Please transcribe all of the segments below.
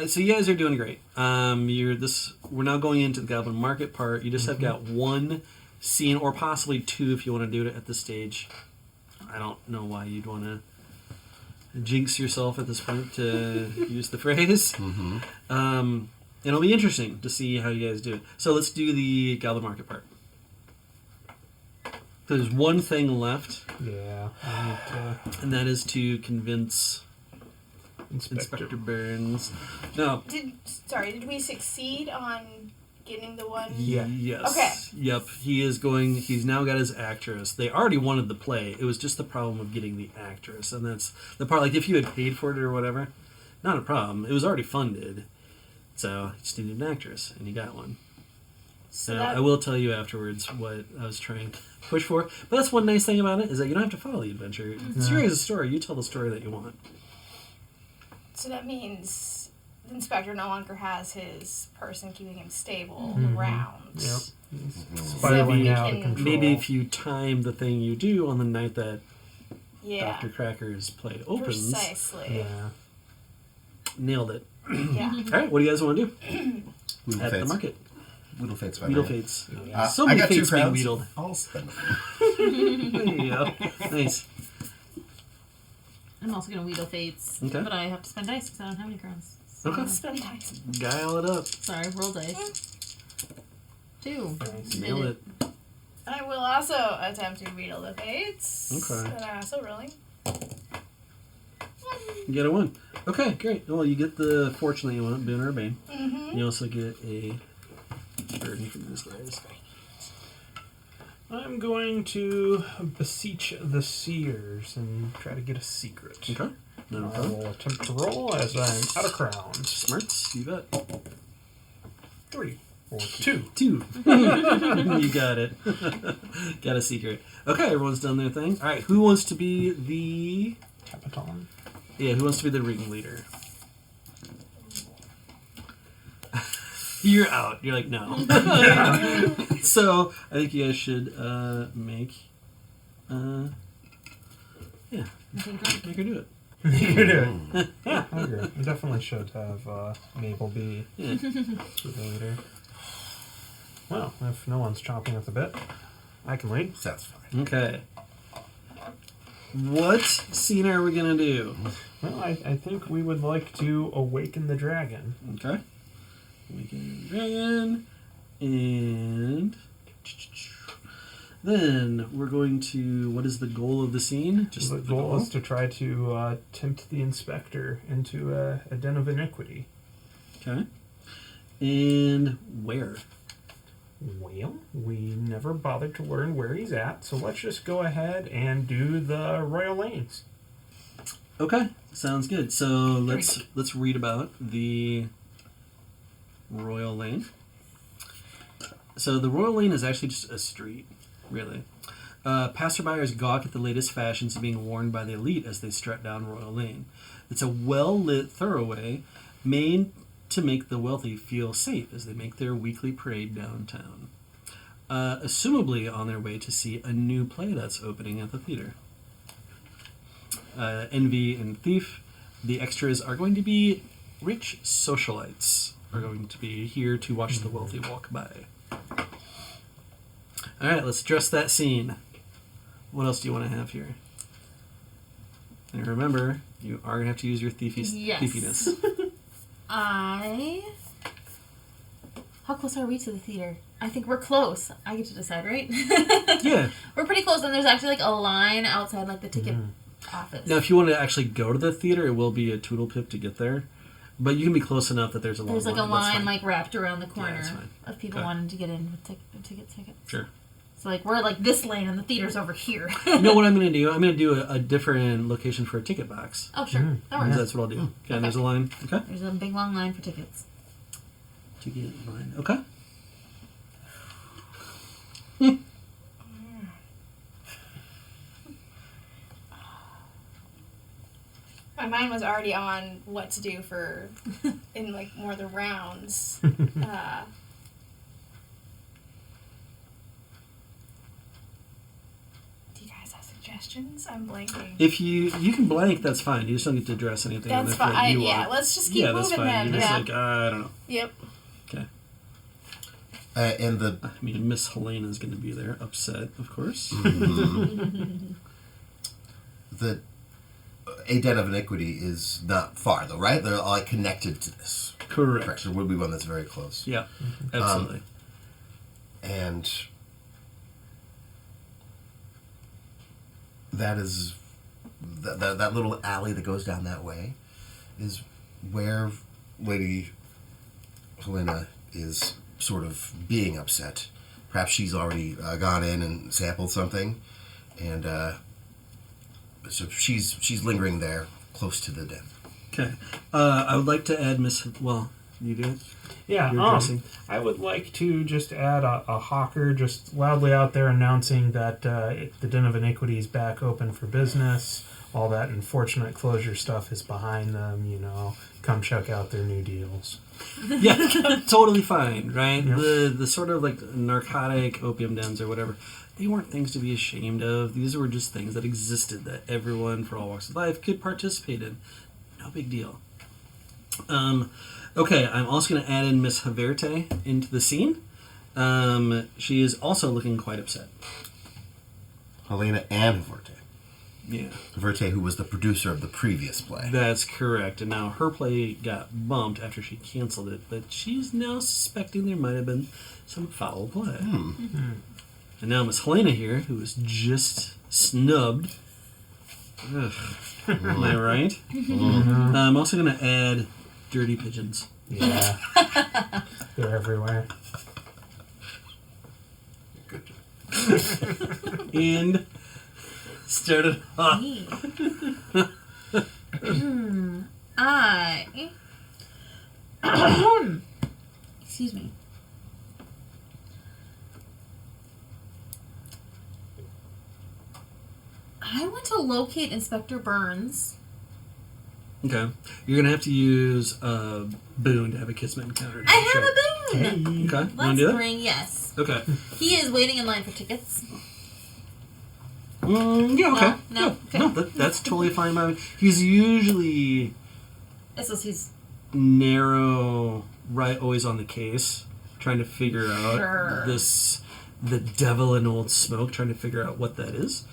So you guys are doing great. We're now going into the Goblin Market part. You just have got one scene, or possibly two if you want to do it at this stage. I don't know why you'd want to jinx yourself at this point, to use the phrase. It'll be interesting to see how you guys do it. So let's do the Goblin Market part. There's one thing left. Yeah. I need to... And that is to convince Inspector Byrnes. No. Did we succeed on getting the one? Yeah. Yes. Okay. Yep. He's now got his actress. They already wanted the play. It was just the problem of getting the actress. And that's the part, like, if you had paid for it or whatever, not a problem. It was already funded. So, you just needed an actress, and you got one. So I will tell you afterwards what I was trying to push for. But that's one nice thing about it, is that you don't have to follow the adventure. It's your story. You tell the story that you want. So that means the inspector no longer has his person keeping him stable around. Yep. Spiraling out of control. Maybe if you time the thing you do on the night that Yeah. Dr. Cracker's play opens. Precisely. Yeah. Nailed it. Yeah. All right, what do you guys want to do? Wheedle At the Fates. market. Wheedle Fates. Wheedle Fates. So I many got fates 2 being crowns. wheedled. I'll spend them. There you go. Nice. I'm also going to wheedle fates. Okay. But I have to spend dice because I don't have any crowns. So Okay. Spend dice. Guile it up. Sorry, roll dice. 2. Nail it. I will also attempt to wheedle the fates. Okay. And I'm also rolling. You get a 1. Okay, great. Well, you get the fortune that you want, Boon or Bane. You also get a burden from these guys. I'm going to beseech the seers and try to get a secret. Okay. No I problem. will attempt to roll as I'm out of crowns. Smarts, you bet. 3 or 2. 2. You got it. Got a secret. Okay, everyone's done their thing. All right, who wants to be the... Capitan. Yeah, who wants to be the ringleader? You're out. You're like, no. So, I think you guys should make her do it. You do it. Yeah, I agree. We definitely should have Mabel be Yeah. the leader. Well, if no one's chomping at the bit, I can lead. That's fine. Okay. What scene are we going to do? Well, I think we would like to awaken the dragon. Okay. Awaken Dragon. And then we're going to... What is the goal of the scene? Just The goal is to try to tempt the inspector into a den of iniquity. Okay. And where? Well, we never bothered to learn where he's at, so let's just go ahead and do the Royal Lanes. Okay. Sounds good. So let's read about the Royal Lane. So the Royal Lane is actually just a street, really. Passerbyers gawk at the latest fashions being worn by the elite as they strut down Royal Lane. It's a well-lit thoroughway made to make the wealthy feel safe as they make their weekly parade downtown. Assumably on their way to see a new play that's opening at the theater. Envy and Thief, the extras are going to be rich socialites. Are going to be here to watch the wealthy walk by. All right, let's address that scene. What else do you want to have here? And remember, you are going to have to use your thiefiness. How close are we to the theater? I think we're close. I get to decide, right? Yeah. We're pretty close, and there's actually like a line outside like the ticket office. Now, if you want to actually go to the theater, it will be a toodle pip to get there. But you can be close enough that there's a long There's like line. a line like wrapped around the Yeah, corner that's fine. of people Okay. wanting to get in with tickets. Sure. So like we're like this lane and the theater's over here. You know what I'm going to do? I'm going to do a different location for a ticket box. Oh sure, that works. That's what I'll do. Okay, there's a line. Okay. There's a big long line for tickets. Ticket line. Okay. My mind was already on what to do for in like more of the rounds. Do you guys have suggestions? questions? I'm blanking. If you can blank, that's fine. You just don't get to address anything. That's if, like, fine. you Yeah, want. let's just keep Yeah, that's moving fine. then. You're just Yeah. like, I don't know. Yep. Okay. And the I mean, Miss Helena's going to be there, upset, of course. the a den of iniquity is not far though, right? They're all connected to this. Correct. So would be one that's very close. Yeah, absolutely. And that is that little alley that goes down that way is where Lady Helena is sort of being upset. Perhaps she's already gone in and sampled something, and so she's lingering there close to the den. Okay. I would like to add Miss... Well, you do it? Yeah, You're addressing. I would like to just add a hawker just loudly out there announcing that the Den of Iniquity is back open for business. All that unfortunate closure stuff is behind them, you know. Come check out their new deals. Yeah, totally fine, right? Yep. The sort of like narcotic opium dens or whatever, they weren't things to be ashamed of. These were just things that existed that everyone for all walks of life could participate in. No big deal. Okay, I'm also going to add in Miss Haverte into the scene. She is also looking quite upset. Helena and Haverte. Yeah. Haverte, who was the producer of the previous play. That's correct. And now her play got bumped after she canceled it, but she's now suspecting there might have been some foul play. And now Miss Helena here, who was just snubbed. Ugh. Am I right? I'm also going to add dirty pigeons. Yeah. They're everywhere. Good. And started off. Excuse me. I want to locate Inspector Byrnes. Okay. You're going to have to use a boon to have a Kismet encounter. I have a boon! Okay. Want to Let's do that? bring, yes. Okay. He is waiting in line for tickets. Yeah, okay. No, okay. No, that's totally fine by me. He's usually He's narrow, right, always on the case, trying to figure out Sure. the devil in old smoke, trying to figure out what that is.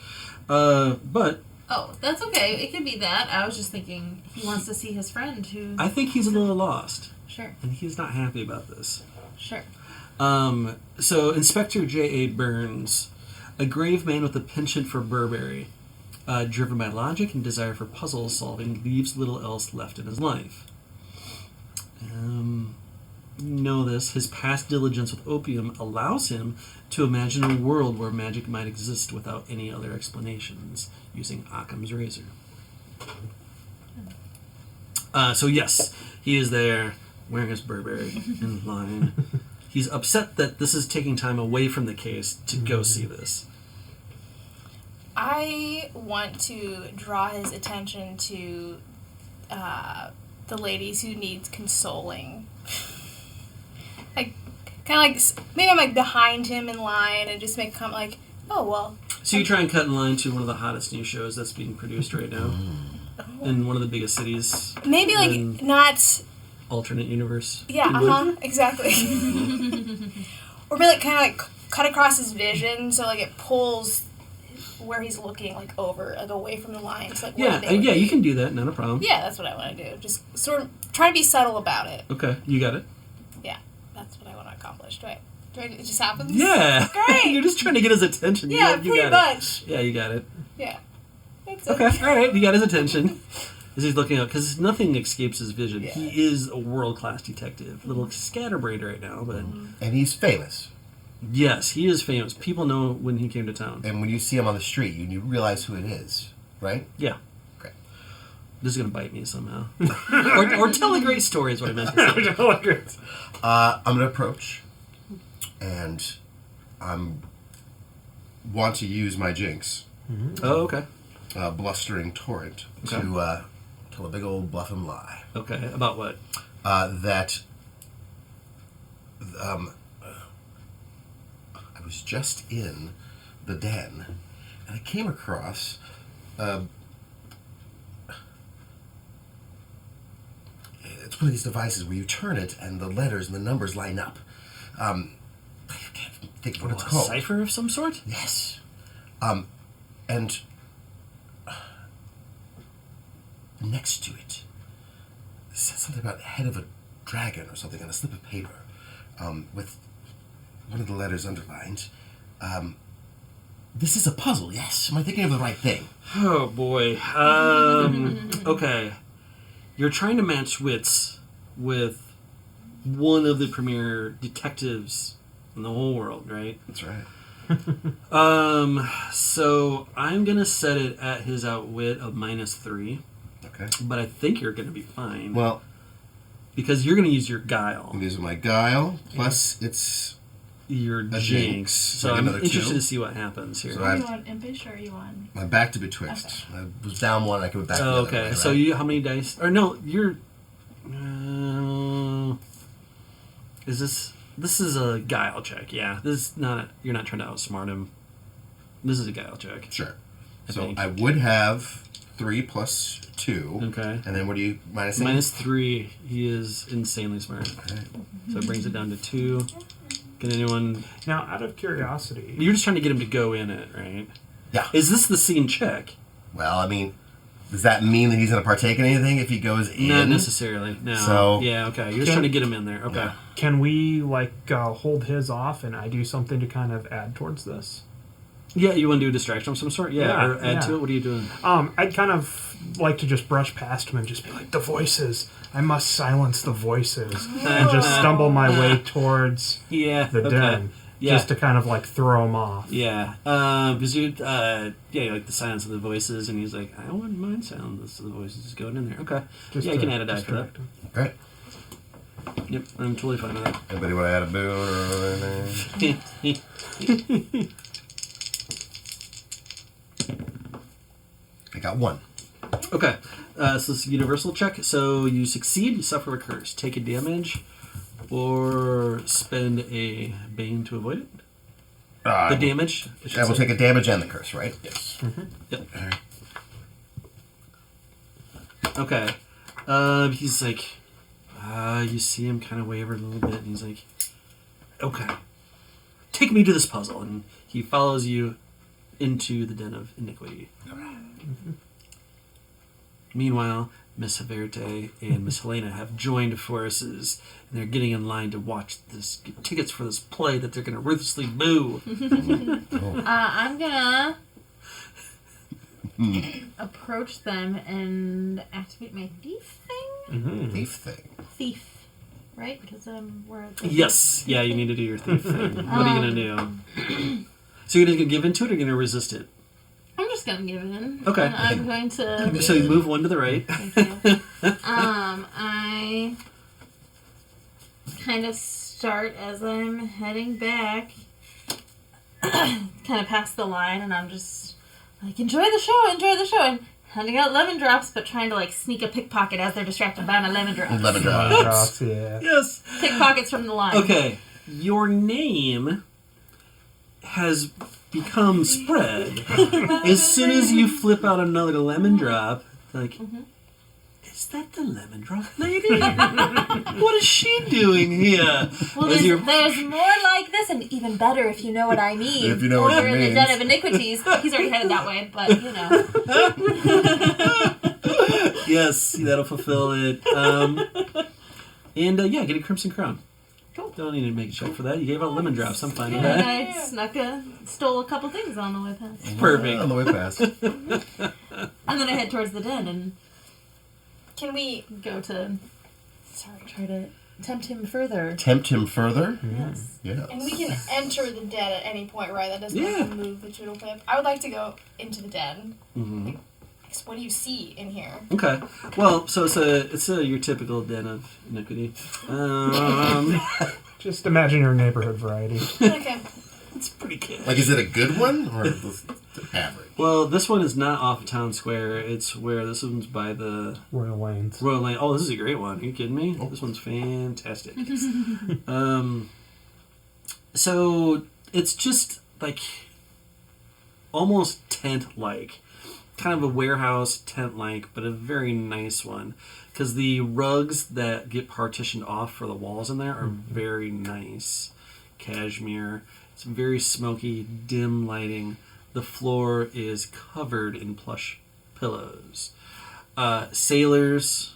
But Oh, that's okay. It could be that. I was just thinking he wants to see his friend who... I think he's a little lost, Sure, and he's not happy about this. sure. So Inspector J.A. Byrnes, a grave man with a penchant for Burberry, driven by logic and desire for puzzle solving, leaves little else left in his life. Know this, his past diligence with opium allows him to imagine a world where magic might exist without any other explanations, using Occam's razor. So yes, he is there, wearing his Burberry in line. He's upset that this is taking time away from the case to go see this. I want to draw his attention to the ladies who need consoling. Like, kind of like, maybe I'm like behind him in line and just make come like, oh, well. So you try and cut in line to one of the hottest new shows that's being produced right now in one of the biggest cities. Maybe like in not. alternate universe. Yeah, exactly. Or maybe like kind of like cut across his vision so like it pulls where he's looking like over, like away from the lines. Like Yeah, where they would yeah, be. you can do that, not a problem. Yeah, that's what I want to do. Just sort of try to be subtle about it. Okay, you got it. Yeah, that's what I want to accomplish. Do it just happens? Yeah. Great. You're just trying to get his attention. Yeah, you pretty got much. it. Yeah, you got it. Yeah. That's Okay, it. all right, you got his attention. As he's looking out, because nothing escapes his vision. Yeah. He is a world-class detective. A little scatterbrained right now, but And he's famous. yes, he is famous. People know when he came to town. And when you see him on the street, you realize who it is, right? Yeah. Great. This is going to bite me somehow. or tell a great story is what I meant to say. I'm going to approach, and want to use my jinx, Oh, okay. blustering torrent, Okay. to tell a big old bluff and lie. Okay, about what? That I was just in the den, and I came across it's one of these devices where you turn it and the letters and the numbers line up. I can't think of what it's A called. cipher of some sort? Yes. And next to it says something about the head of a dragon or something on a slip of paper, with one of the letters underlined. This is a puzzle, yes. Am I thinking of the right thing? Oh boy. Okay. You're trying to match wits with one of the premier detectives in the whole world, right? That's right. So I'm gonna set it at his outwit of -3, Okay. but I think you're gonna be fine. Well, because you're gonna use your guile, these are my guile, plus it's... your A jinx. jinx. So Like I'm another interested 2. to see what happens here. So Are you on impish or are you on? my back to betwixt. I was down one, I could back the Oh, other okay. way, So right? you, how many dice? Or no, you're. Is this? This is a guile check. Yeah, this is not. You're not trying to outsmart him. This is a guile check. Sure. I So think. I would have 3 plus 2. Okay. And then what do you minus? -3. He is insanely smart. Okay. So it brings it down to 2. Can anyone? Now, out of curiosity, You're just trying to get him to go in it, right? Yeah. Is this the scene check? Well, I mean, does that mean that he's going to partake in anything if he goes in? Not necessarily. No. So- yeah. Okay. You're just Can- trying to get him in there. Okay. Yeah. can we hold his off and I do something to kind of add towards this? Yeah. You want to do a distraction of some sort? Yeah. Yeah, Or add yeah. to it. What are you doing? I'd kind of like to just brush past him and just be like, the voices. I must silence the voice,es and just stumble my way towards Yeah. the okay. den, Yeah. just to kind of throw him off. Yeah, because you, you like the silence of the voices, and he's like, I wouldn't mind silence of the voices just going in there. Okay, Just yeah, you to can add a die for that. distract him. Great. Yep, I'm totally fine with Anybody want to add a boon or anything? that. I got 1. Okay, so this is a universal check. So you succeed, you suffer a curse, take a damage, or spend a bane to avoid it. The damage. I will take a damage and the curse, right? Yes. Yep. All right. Okay. He's like, you see him kind of waver a little bit, and he's like, okay, take me to this puzzle. And he follows you into the den of iniquity. Meanwhile, Miss Haverte and Miss Helena have joined forces, and they're getting in line to watch this, get tickets for this play that they're going to ruthlessly boo. I'm gonna approach them and activate my thief thing. Thief thing. Thief, right? Because we're at the Yes. Yeah, you need to do your thief thing. What are you going to do? So you're going to give into it, or you're going to resist it? I'm just gonna give in. Okay. And I'm going to. So you move one to the right. Thank you. I kind of start as I'm heading back, kind of past the line, and I'm just like, enjoy the show, and handing out lemon drops, but trying to sneak a pickpocket as they're distracted by my lemon drops. Lemon drop. Drops, yeah. Yes. Pickpockets from the line. Okay. Your name has become spread as soon as you flip out another lemon drop. Like, is that the lemon drop lady? What is she doing here? Well, As you're- there's more like this, and even better if you know what I mean. If you know what Over it in the means. Den of Iniquities. He's already headed that way, but you know. Yes, that'll fulfill it. And get a crimson crown. Cool. Don't need to make a check for that. You gave out lemon drops. I'm fine with And that. I stole a couple things on the way past. Perfect. On the way past. I'm gonna head towards the den and Can we? go to try to tempt him further. Tempt him further? Yes. Yeah. And we can enter the den at any point, right? That doesn't Yeah. have to move the Joodle Pip. I would like to go into the den. Mm-hmm. What do you see in here? Okay. Well, so it's your typical den of iniquity. Just imagine your neighborhood variety. Okay. It's pretty good. Like, is it a good one or just average? Well, this one is not off of Town Square. It's where this one's by the Royal Lanes. Royal Lane. Oh, this is a great one. Are you kidding me? This one's fantastic. So it's just like almost tent-like. Kind of a warehouse tent-like, but a very nice one. Because the rugs that get partitioned off for the walls in there are very nice. Cashmere. It's very smoky, dim lighting. The floor is covered in plush pillows. Sailors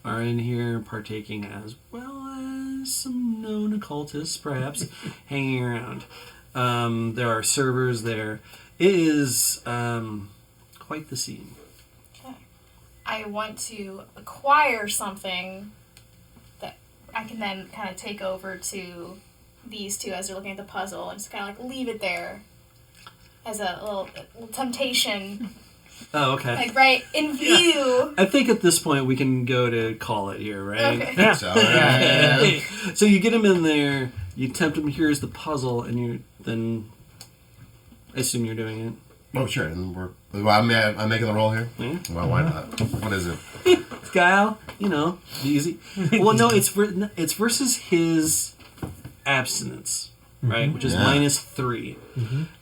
are in here partaking as well as some known occultists, perhaps, hanging around. There are servers there. It is quite the scene. Okay. I want to acquire something that I can then kind of take over to these two as they're looking at the puzzle and just kind of like leave it there as a little temptation. Oh, okay. Like right in view. I think at this point we can go to call it here, right? Okay. Yeah. So, yeah. So you get him in there, you tempt him, here's the puzzle, and then I assume you're doing it. Oh, sure. And I'm making the roll here? Yeah. Well, why not? What is it? Guile, easy. Well, no, it's versus his abstinence, right? Which is Yeah. -3.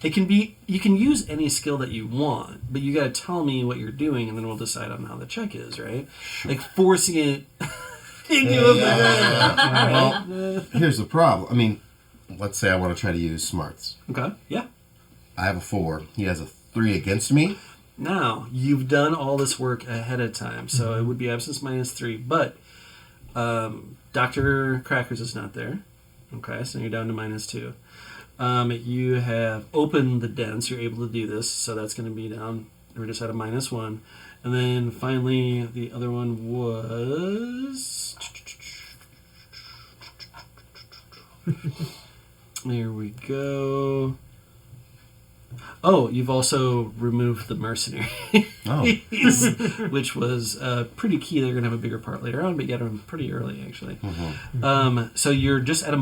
It can be, you can use any skill that you want, but you got to tell me what you're doing, and then we'll decide on how the check is, right? Like forcing it into a Well, here's the problem. I mean, let's say I want to try to use smarts. Okay, yeah. I have a 4. He has a 3 against me. Now, you've done all this work ahead of time, so it would be absence -3, but Dr. Crackers is not there. Okay, so you're down to -2. You have opened the den, so you're able to do this, so that's going to be down. We're just at a -1. And then finally, the other one was... There we go. Oh, you've also removed the mercenary. Oh. Which was pretty key. They're going to have a bigger part later on, but you got them pretty early, actually. So you're just at a...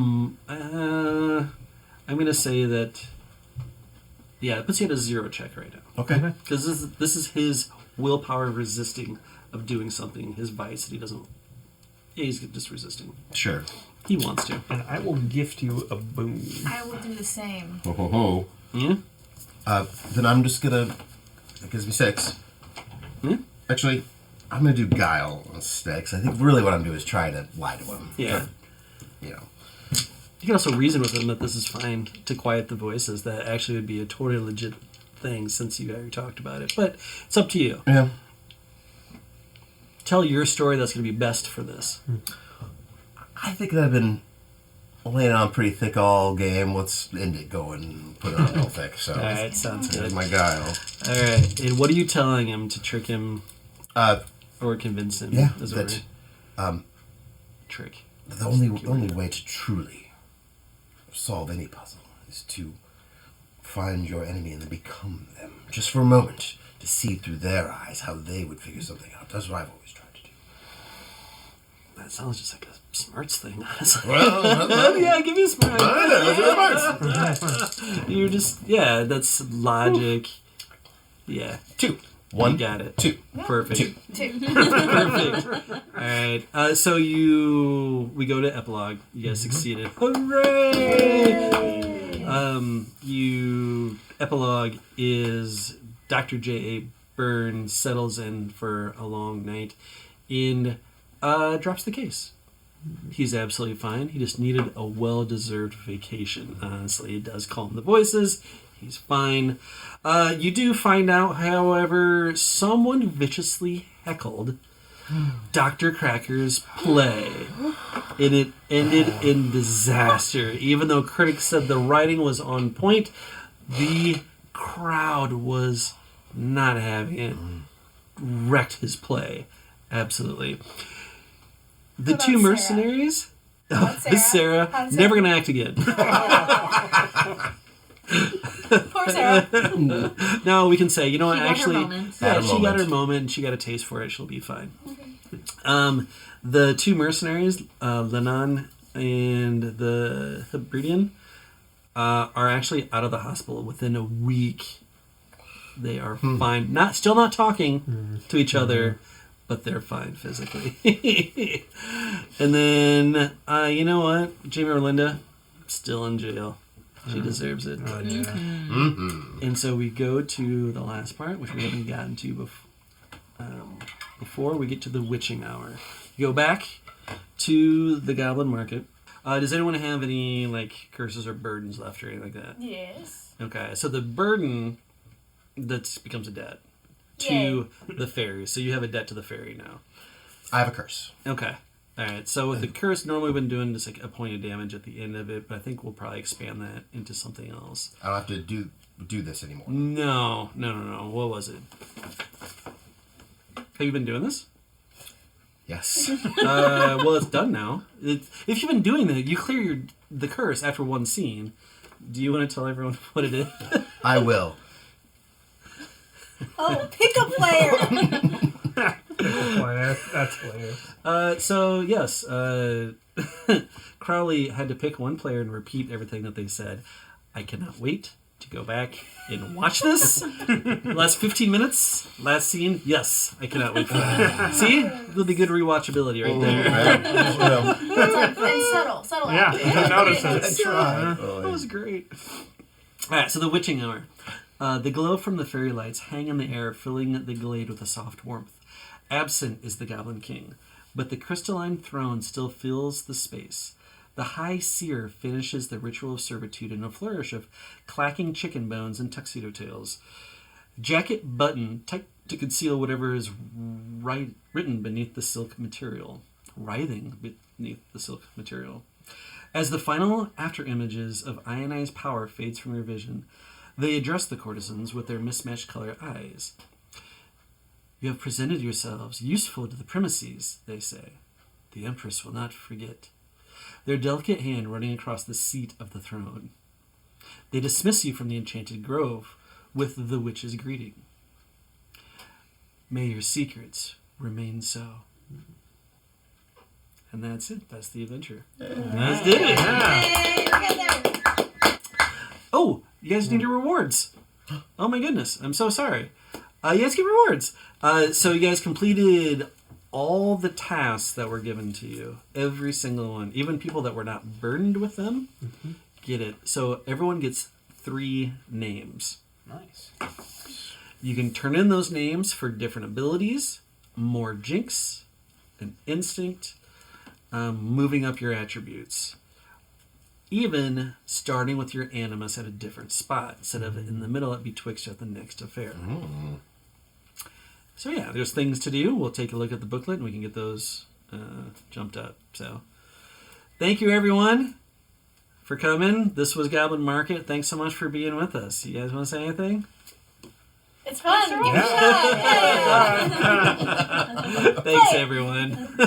I'm going to say that... Yeah, it puts you at a 0 check right now. Okay. Because this is his willpower resisting of doing something, his vice that he doesn't... Yeah, he's just resisting. Sure. He wants to. And I will gift you a boon. I will do the same. Ho, ho, ho. Yeah? Then I'm just gonna... That gives me 6. Yeah? Actually, I'm gonna do guile instead, because I think really what I'm doing is trying to lie to him. Yeah. You know. You can also reason with him that this is fine to quiet the voices. That actually would be a totally legit thing since you already talked about it. But it's up to you. Yeah. Tell your story that's going to be best for this. I think that I've been laying on pretty thick all game. Let's end it going and put it on real thick. So. All right, sounds Here's good. my guile. All right, and what are you telling him to trick him or convince him? Yeah, is that trick. the only way to truly solve any puzzle is to find your enemy and then become them. Just for a moment, to see through their eyes how they would figure something out. That's what I've always tried to do. That sounds just like a smarts thing, honestly. Well, Yeah, give me a smart. Nice. You're just, yeah, that's logic. Yeah. 2. You 1. got it. 2. Perfect. 2. Perfect. All right. So we go to epilogue. You guys succeeded. Hooray! Epilogue is Dr. J.A. Byrnes settles in for a long night and drops the case. He's absolutely fine. He just needed a well-deserved vacation. Honestly, it does calm the voices. He's fine. You do find out, however, someone viciously heckled Dr. Cracker's play. And it ended in disaster. Even though critics said the writing was on point, the crowd was not having it. Wrecked his play. Absolutely. The What two about mercenaries... About Sarah? Sarah, How's never Sarah? going to act again. Poor Sarah. No, we can say, you know what, She got her actually... moment. Yeah, Had a she got moment. her moment, and she got a taste for it. She'll be fine. The two mercenaries, Lenon and the Hebridean, are actually out of the hospital within a week. They are fine. Still not talking to each other, but they're fine physically. And then, you know what? Jamie or Linda, still in jail. She deserves it. Oh, yeah. Mm-hmm. And so we go to the last part, which we haven't gotten to before we get to the witching hour. You go back to the Goblin Market. Does anyone have any like curses or burdens left or anything like that? Yes. Okay, so the burden that becomes a debt to the fairy. So you have a debt to the fairy now. I have a curse. Okay. All right. So with the curse, normally we've been doing just like a point of damage at the end of it, but I think we'll probably expand that into something else. I don't have to do this anymore. No. What was it? Have you been doing this? Yes. Well, it's done now. If you've been doing that, you clear the curse after one scene. Do you want to tell everyone what it is? I will. Oh, pick a player. That's hilarious. So yes, Crowley had to pick one player and repeat everything that they said. I cannot wait to go back and watch this. Last 15 minutes, last scene. Yes, I cannot wait for that. See, it'll be good rewatchability right there. And subtle. Yeah, I noticed it. That's right. That was great. All right, so the witching hour. The glow from the fairy lights hang in the air, filling the glade with a soft warmth. Absent is the Goblin King, but the crystalline throne still fills the space. The High Seer finishes the ritual of servitude in a flourish of clacking chicken bones and tuxedo tails. Jacket button tucked to conceal whatever is written beneath the silk material. Writhing beneath the silk material. As the final after-images of ionized power fades from your vision, they address the courtesans with their mismatched color eyes. You have presented yourselves useful to the premises, they say. The Empress will not forget. Their delicate hand running across the seat of the throne. They dismiss you from the enchanted grove with the witch's greeting. May your secrets remain so. And that's it. That's the adventure. That's it. Yeah. Oh, you guys need your rewards. Oh my goodness. I'm so sorry. You guys get rewards. So you guys completed all the tasks that were given to you. Every single one. Even people that were not burdened with them get it. So everyone gets 3 names. Nice. You can turn in those names for different abilities, more jinx, an instinct, moving up your attributes. Even starting with your animus at a different spot. Instead of in the middle, it'd be twixt at the next affair. So yeah, there's things to do. We'll take a look at the booklet and we can get those jumped up. So thank you everyone for coming. This was Goblin Market. Thanks so much for being with us. You guys want to say anything? It's fun. Yeah. Thanks everyone.